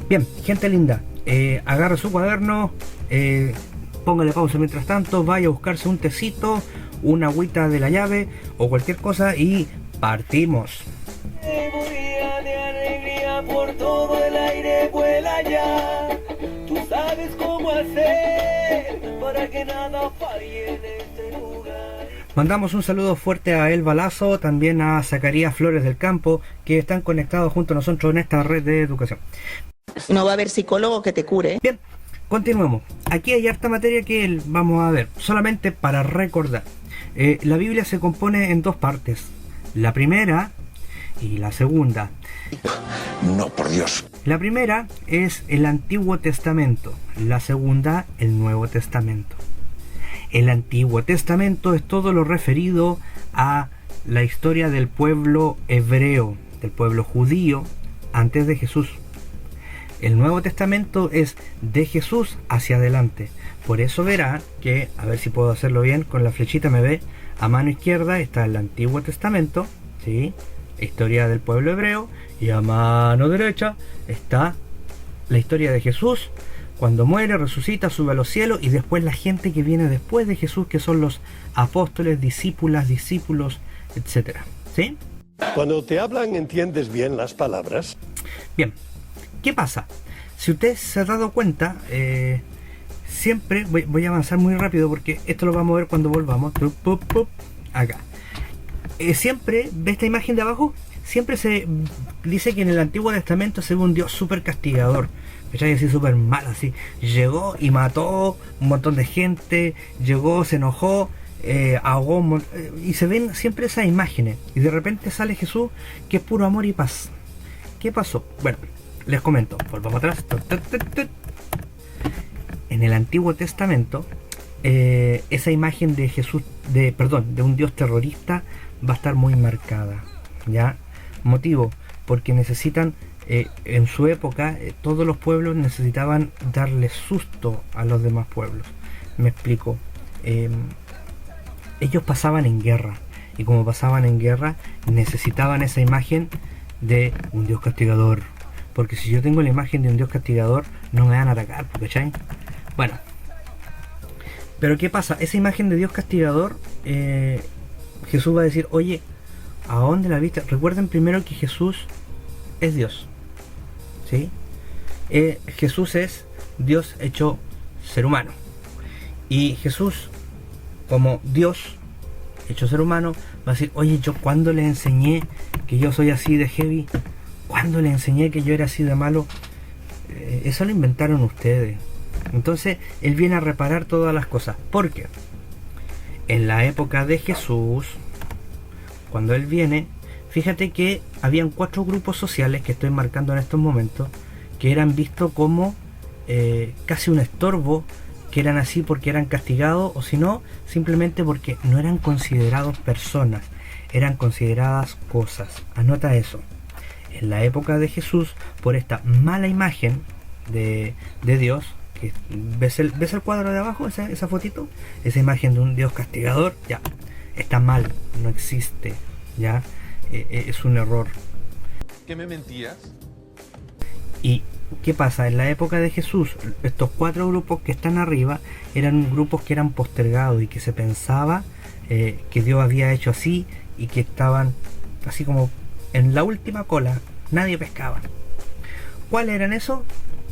Bien, gente linda, agarra su cuaderno, póngale pausa mientras tanto, vaya a buscarse un tecito, una agüita de la llave o cualquier cosa y partimos. De alegría por todo el aire vuela ya. Tú sabes cómo hacer para que nada falle en este lugar. Mandamos un saludo fuerte a El Balazo, también a Zacarías Flores del Campo, que están conectados junto a nosotros en esta red de educación. No va a haber psicólogo que te cure. Bien, continuemos. Aquí hay harta materia que vamos a ver, solamente para recordar. La Biblia se compone en dos partes, la primera y la segunda. No, por Dios. La primera es el Antiguo Testamento, la segunda el Nuevo Testamento. El Antiguo Testamento es todo lo referido a la historia del pueblo hebreo, del pueblo judío, antes de Jesús. El Nuevo Testamento es de Jesús hacia adelante. Por eso verá que, a ver si puedo hacerlo bien, con la flechita me ve, a mano izquierda está el Antiguo Testamento, ¿sí? Historia del pueblo hebreo, y a mano derecha está la historia de Jesús, cuando muere, resucita, sube a los cielos, y después la gente que viene después de Jesús, que son los apóstoles, discípulos, etc. ¿Sí? Cuando te hablan, ¿entiendes bien las palabras? Bien, ¿qué pasa? Si usted se ha dado cuenta, siempre, voy a avanzar muy rápido porque esto lo vamos a ver cuando volvamos, acá. Siempre, ¿ve esta imagen de abajo? Siempre se dice que en el Antiguo Testamento se ve un Dios súper castigador, ¿cachai? Así súper mal, así. Llegó y mató un montón de gente, llegó, se enojó, ahogó, y se ven siempre esas imágenes. Y de repente sale Jesús, que es puro amor y paz. ¿Qué pasó? Bueno, les comento, volvamos atrás. En el Antiguo Testamento, esa imagen de Jesús, de un Dios terrorista, va a estar muy marcada, ¿ya? Motivo, porque necesitan, en su época, todos los pueblos necesitaban darle susto a los demás pueblos. Me explico. Ellos pasaban en guerra, y como pasaban en guerra, necesitaban esa imagen de un Dios castigador, porque si yo tengo la imagen de un Dios castigador, no me van a atacar, ¿cachai? Bueno, pero ¿qué pasa? Esa imagen de Dios castigador, Jesús va a decir, oye, ¿a dónde la viste? Recuerden primero que Jesús es Dios, ¿sí? Jesús es Dios hecho ser humano, y Jesús, como Dios hecho ser humano, va a decir, oye, yo cuando le enseñé que yo soy así de heavy, cuando le enseñé que yo era así de malo, eso lo inventaron ustedes. Entonces él viene a reparar todas las cosas, porque en la época de Jesús, cuando él viene, fíjate que habían 4 grupos sociales que estoy marcando en estos momentos, que eran vistos como casi un estorbo, que eran así porque eran castigados, o si no, simplemente porque no eran considerados personas, eran consideradas cosas. Anota eso. En la época de Jesús, por esta mala imagen de Dios, que ¿ves el cuadro de abajo, esa fotito? Esa imagen de un Dios castigador, ya, está mal, no existe, ya, es un error. ¿Qué me mentías? Y ¿qué pasa? En la época de Jesús, estos 4 grupos que están arriba eran grupos que eran postergados y que se pensaba que Dios había hecho así, y que estaban así como en la última cola, nadie pescaba. ¿Cuáles eran esos?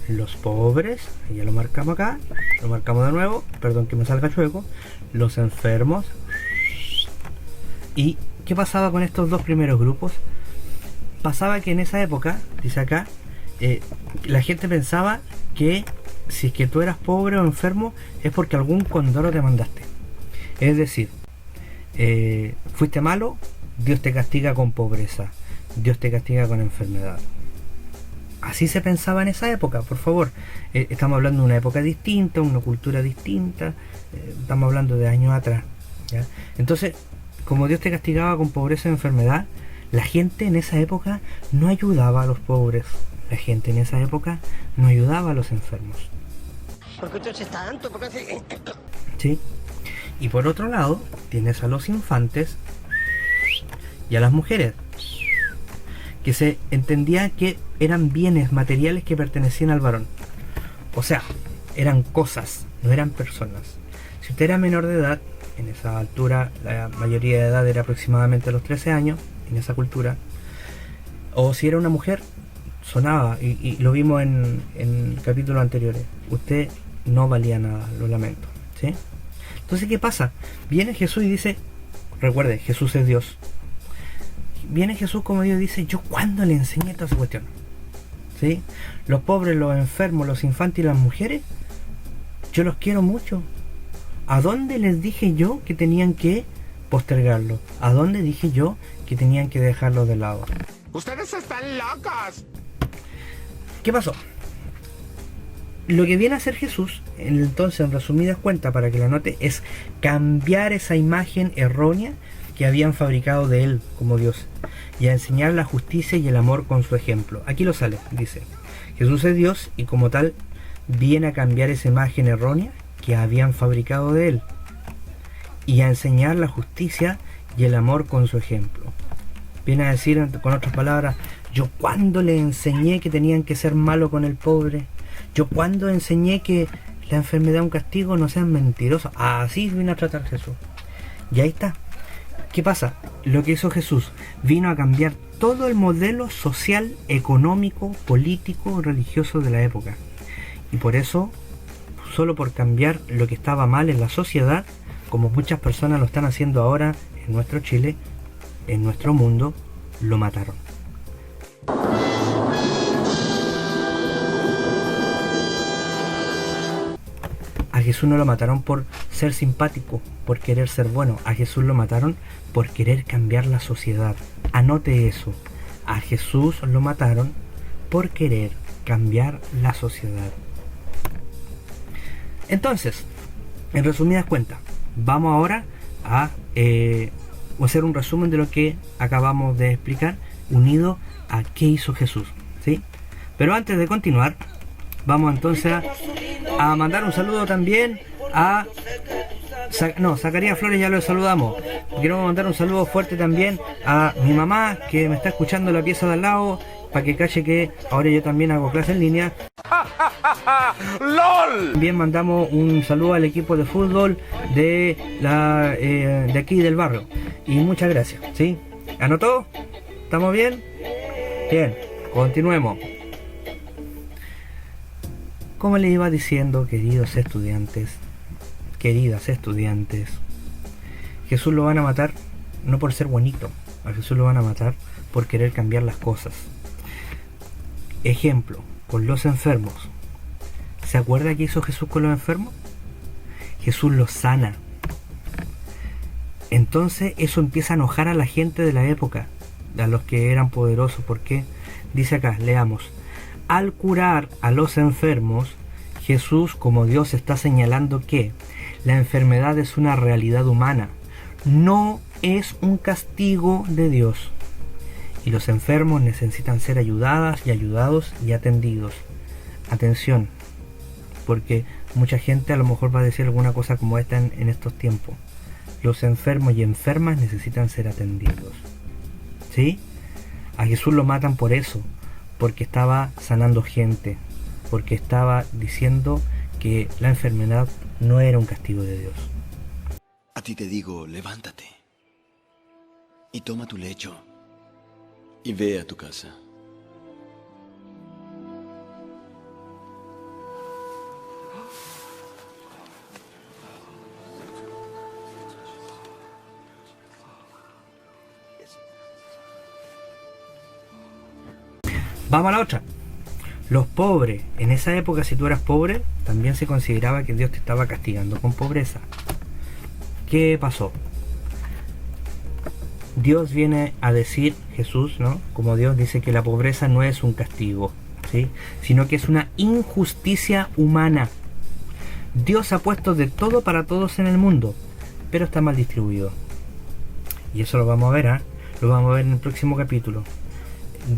Los pobres, ya lo marcamos acá, lo marcamos de nuevo, perdón que me salga chueco, los enfermos. ¿Y qué pasaba con estos 2 primeros grupos? Pasaba que en esa época, dice acá, la gente pensaba que si es que tú eras pobre o enfermo es porque algún condoro te mandaste. Es decir, fuiste malo, Dios te castiga con pobreza, Dios te castiga con enfermedad. Así se pensaba en esa época, por favor. Estamos hablando de una época distinta, una cultura distinta, estamos hablando de años atrás, ¿ya? Entonces, como Dios te castigaba con pobreza y enfermedad, la gente en esa época no ayudaba a los pobres, la gente en esa época no ayudaba a los enfermos. ¿Por qué tú haces tanto? ¿Por qué haces...? ¿Sí? Y por otro lado, tienes a los infantes y a las mujeres, que se entendía que eran bienes materiales que pertenecían al varón. O sea, eran cosas, no eran personas. Si usted era menor de edad, en esa altura la mayoría de edad era aproximadamente a los 13 años, en esa cultura, o si era una mujer, sonaba, y lo vimos en capítulos anteriores, usted no valía nada, lo lamento, ¿sí? Entonces, ¿qué pasa? Viene Jesús y dice, recuerde, Jesús es Dios. Viene Jesús como Dios, dice, ¿yo cuándo le enseñé toda esa cuestión? ¿Sí? Los pobres, los enfermos, los infantes y las mujeres, yo los quiero mucho. ¿A dónde les dije yo que tenían que postergarlo? ¿A dónde dije yo que tenían que dejarlo de lado? ¡Ustedes están locos! ¿Qué pasó? Lo que viene a hacer Jesús, entonces, en resumidas cuentas, para que lo note, es cambiar esa imagen errónea que habían fabricado de él como Dios, y a enseñar la justicia y el amor con su ejemplo. Aquí lo sale, dice, Jesús es Dios y como tal viene a cambiar esa imagen errónea que habían fabricado de él, y a enseñar la justicia y el amor con su ejemplo. Viene a decir, con otras palabras, yo cuando le enseñé que tenían que ser malos con el pobre, yo cuando enseñé que la enfermedad es un castigo, no sean mentirosos. Así vino a tratar Jesús. Y ahí está. ¿Qué pasa? Lo que hizo Jesús vino a cambiar todo el modelo social, económico, político, religioso de la época. Y por eso, solo por cambiar lo que estaba mal en la sociedad, como muchas personas lo están haciendo ahora en nuestro Chile, en nuestro mundo, lo mataron. A Jesús no lo mataron por ser simpático, por querer ser bueno. A Jesús lo mataron por querer cambiar la sociedad. Anote eso. A Jesús lo mataron por querer cambiar la sociedad. Entonces, en resumidas cuentas, vamos ahora a hacer un resumen de lo que acabamos de explicar, unido a qué hizo Jesús, ¿sí? Pero antes de continuar, vamos entonces a mandar un saludo también a... Zacarías Flores ya lo saludamos. Quiero mandar un saludo fuerte también a mi mamá, que me está escuchando en la pieza de al lado, para que cache que ahora yo también hago clase en línea. ¡LOL! También mandamos un saludo al equipo de fútbol de aquí del barrio. Y muchas gracias, ¿sí? ¿Anotó? ¿Estamos bien? Bien, continuemos. Como les iba diciendo, queridas estudiantes, Jesús lo van a matar no por ser bonito, a Jesús lo van a matar por querer cambiar las cosas. Ejemplo, con los enfermos. ¿Se acuerda qué hizo Jesús con los enfermos? Jesús los sana. Entonces eso empieza a enojar a la gente de la época, a los que eran poderosos. ¿Por qué? Dice acá, leamos. Al curar a los enfermos, Jesús, como Dios, está señalando que la enfermedad es una realidad humana, no es un castigo de Dios. Y los enfermos necesitan ser ayudadas y ayudados y atendidos. Atención, porque mucha gente a lo mejor va a decir alguna cosa como esta en estos tiempos. Los enfermos y enfermas necesitan ser atendidos. ¿Sí? A Jesús lo matan por eso, porque estaba sanando gente, porque estaba diciendo que la enfermedad no era un castigo de Dios. A ti te digo, levántate y toma tu lecho y ve a tu casa. Vamos a la otra. Los pobres, en esa época, si tú eras pobre, también se consideraba que Dios te estaba castigando con pobreza. ¿Qué pasó? Dios viene a decir, Jesús, ¿no? Como Dios dice que la pobreza no es un castigo, ¿sí? Sino que es una injusticia humana. Dios ha puesto de todo para todos en el mundo, pero está mal distribuido. Y eso lo vamos a ver, ¿eh? Lo vamos a ver en el próximo capítulo.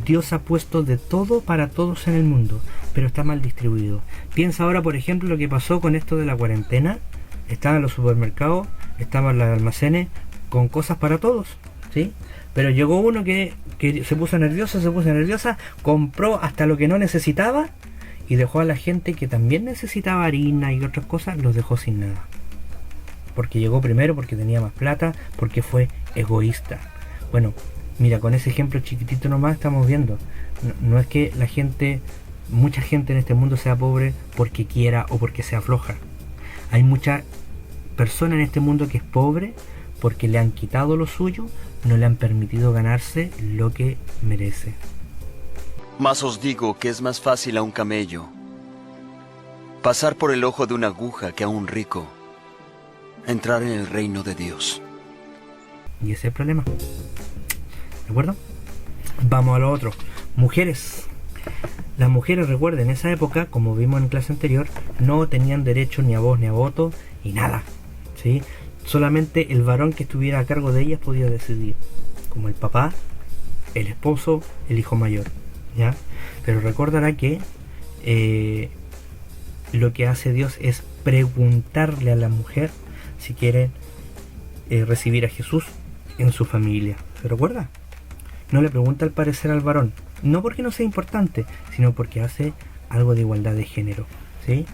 Dios ha puesto de todo para todos en el mundo, pero está mal distribuido. Piensa ahora, por ejemplo, lo que pasó con esto de la cuarentena. Estaban los supermercados, estaban los almacenes con cosas para todos, ¿sí? Pero llegó uno que se puso nerviosa, compró hasta lo que no necesitaba y dejó a la gente que también necesitaba harina y otras cosas, los dejó sin nada. Porque llegó primero, porque tenía más plata, porque fue egoísta. Bueno, mira, con ese ejemplo chiquitito nomás estamos viendo. No es que mucha gente en este mundo sea pobre porque quiera o porque sea floja. Hay mucha persona en este mundo que es pobre porque le han quitado lo suyo, no le han permitido ganarse lo que merece. Mas os digo que es más fácil a un camello pasar por el ojo de una aguja que a un rico entrar en el reino de Dios. Y ese es el problema. ¿De acuerdo? Vamos a lo otro. Mujeres. Las mujeres, recuerden, en esa época, como vimos en clase anterior, no tenían derecho ni a voz ni a voto y nada, ¿sí? Solamente el varón que estuviera a cargo de ellas podía decidir, como el papá, el esposo, el hijo mayor, ¿ya? Pero recordará que lo que hace Dios es preguntarle a la mujer si quiere recibir a Jesús en su familia. ¿Se recuerda? No le pregunta al parecer al varón, no porque no sea importante, sino porque hace algo de igualdad de género, ¿sí?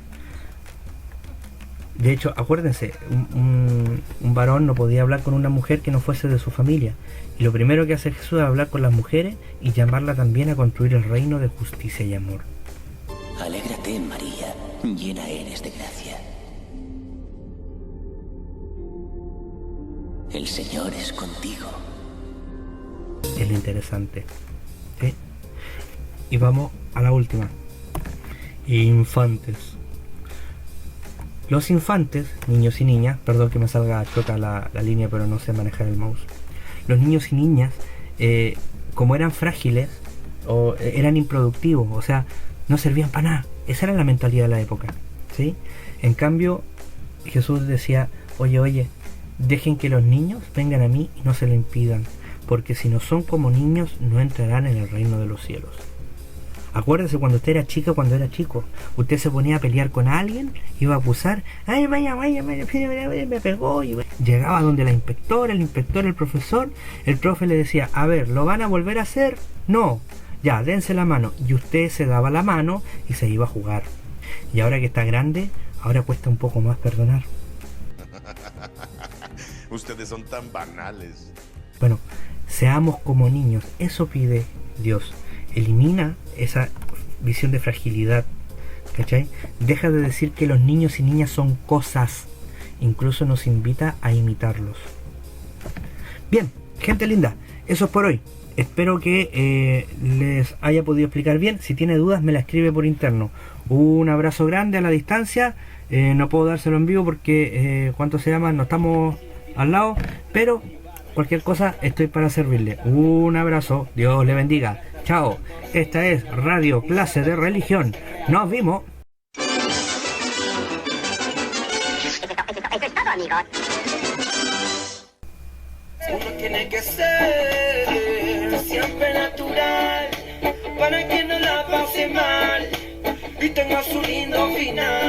De hecho, acuérdense, un varón no podía hablar con una mujer que no fuese de su familia. Y lo primero que hace Jesús es hablar con las mujeres y llamarla también a construir el reino de justicia y amor. Alégrate, María, llena eres de gracia. El Señor es contigo. Es lo interesante, ¿sí? Y vamos a la última. Infantes. Los infantes, niños y niñas, perdón que me salga chota la línea, pero no sé manejar el mouse. Los niños y niñas, como eran frágiles, o eran improductivos, o sea, no servían para nada. Esa era la mentalidad de la época, ¿sí? En cambio, Jesús decía, oye, dejen que los niños vengan a mí y no se lo impidan, porque si no son como niños, no entrarán en el reino de los cielos. Acuérdese cuando usted era chica, cuando era chico, usted se ponía a pelear con alguien, iba a acusar, ay, vaya, me pegó, y llegaba donde la inspectora, el inspector, el profesor, el profe le decía, a ver, ¿lo van a volver a hacer? No, ya, dense la mano, y usted se daba la mano y se iba a jugar. Y ahora que está grande, ahora cuesta un poco más perdonar. Ustedes son tan banales. Bueno, seamos como niños, eso pide Dios. Elimina esa visión de fragilidad, ¿cachai? Deja de decir que los niños y niñas son cosas. Incluso nos invita a imitarlos. Bien, gente linda, eso es por hoy. Espero que les haya podido explicar bien. Si tiene dudas me la escribe por interno. Un abrazo grande a la distancia. No puedo dárselo en vivo porque ¿cuánto se llama? No estamos al lado, pero cualquier cosa estoy para servirle. Un abrazo, Dios le bendiga. Chao, esta es Radio Clase de Religión. Nos vimos. Uno tiene que ser siempre natural para que no la pase mal y tenga su lindo final.